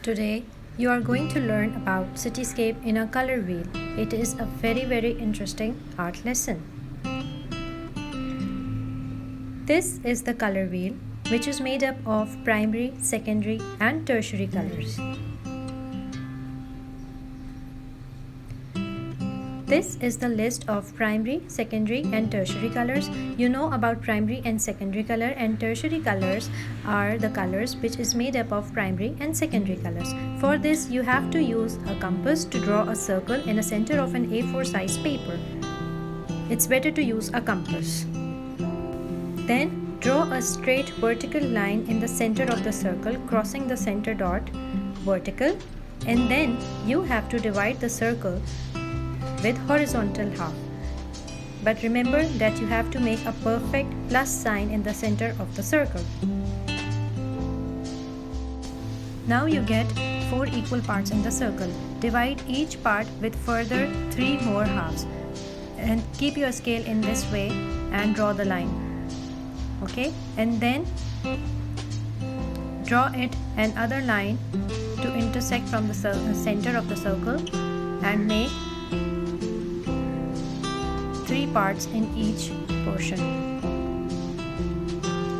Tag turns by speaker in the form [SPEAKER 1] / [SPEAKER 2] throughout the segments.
[SPEAKER 1] Today, you are going to learn about cityscape in a color wheel. It is a very interesting art lesson. This is the color wheel, which is made up of primary, secondary and tertiary colors. This is the list of primary, secondary and tertiary colors. You know about primary and secondary color, and tertiary colors are the colors which is made up of primary and secondary colors. For this, you have to use a compass to draw a circle in the center of an A4 size paper. It's better to use a compass. Then draw a straight vertical line in the center of the circle, crossing the center dot vertical, and then you have to divide the circle with horizontal half. But remember that you have to make a perfect plus sign in the center of the circle. Now you get 4 equal parts in the circle. Divide each part with further 3 more halves and keep your scale in this way and draw the line. Okay, and then draw it another line to intersect from the center of the circle and make 3 parts in each portion.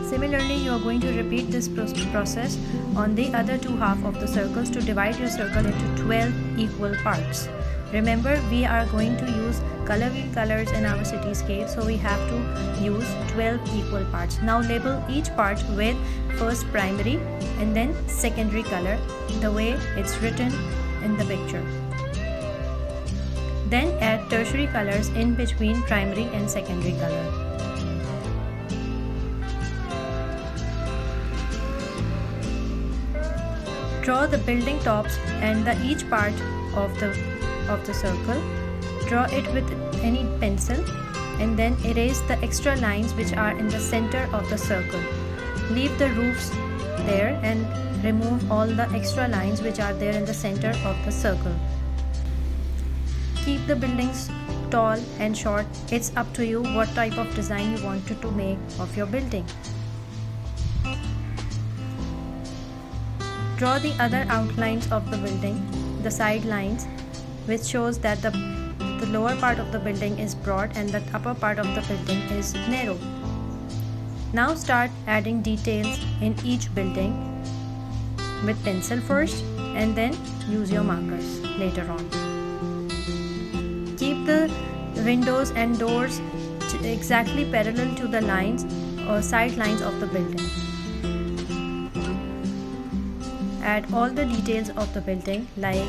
[SPEAKER 1] Similarly, you are going to repeat this process on the other 2 halves of the circles to divide your circle into 12 equal parts. Remember, we are going to use color wheel colors in our cityscape, so we have to use 12 equal parts. Now label each part with first primary and then secondary color, the way it's written in the picture. Then add tertiary colors in between primary and secondary color. Draw the building tops and each part of the circle. Draw it with any pencil and then erase the extra lines which are in the center of the circle. Leave the roofs there and remove all the extra lines which are there in the center of the circle. Keep the buildings tall and short. It's up to you what type of design you wanted to make of your building. Draw the other outlines of the building, the side lines, which shows that the lower part of the building is broad and the upper part of the building is narrow. Now start adding details in each building with pencil first and then use your markers later on. Keep the windows and doors exactly parallel to the lines or side lines of the building. Add all the details of the building like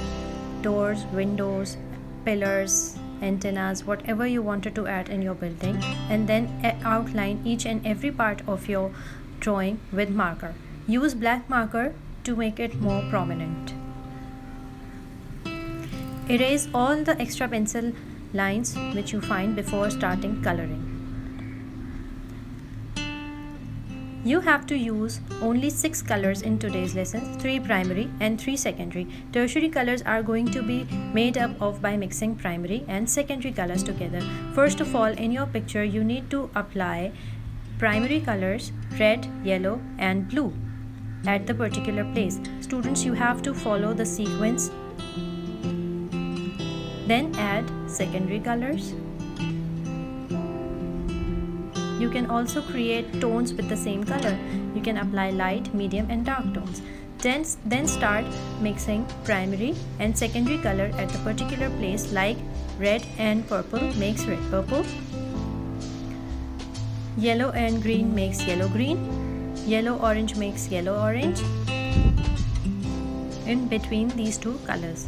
[SPEAKER 1] doors, windows, pillars, antennas, whatever you wanted to add in your building, and then outline each and every part of your drawing with marker. Use black marker to make it more prominent. Erase all the extra pencil lines which you find before starting coloring. You have to use only 6 colors in today's lesson, 3 primary and 3 secondary. Tertiary colors are going to be made up of by mixing primary and secondary colors together. First of all, in your picture, you need to apply primary colors red, yellow and blue at the particular place. Students, you have to follow the sequence. Then add secondary colors. You can also create tones with the same color. You can apply light, medium and dark tones. Then start mixing primary and secondary color at the particular place, like red and purple makes red purple. Yellow and green makes yellow green. Yellow orange makes yellow orange. In between these 2 colors.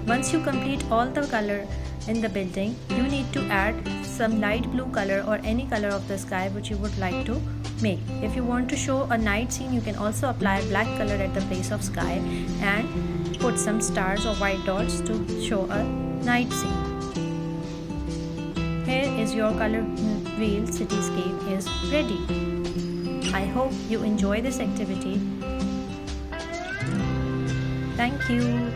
[SPEAKER 1] Once you complete all the color in the building, you need to add some light blue color or any color of the sky which you would like to make. If you want to show a night scene, you can also apply black color at the place of sky and put some stars or white dots to show a night scene. Here is your color wheel cityscape is ready. I hope you enjoy this activity. Thank you.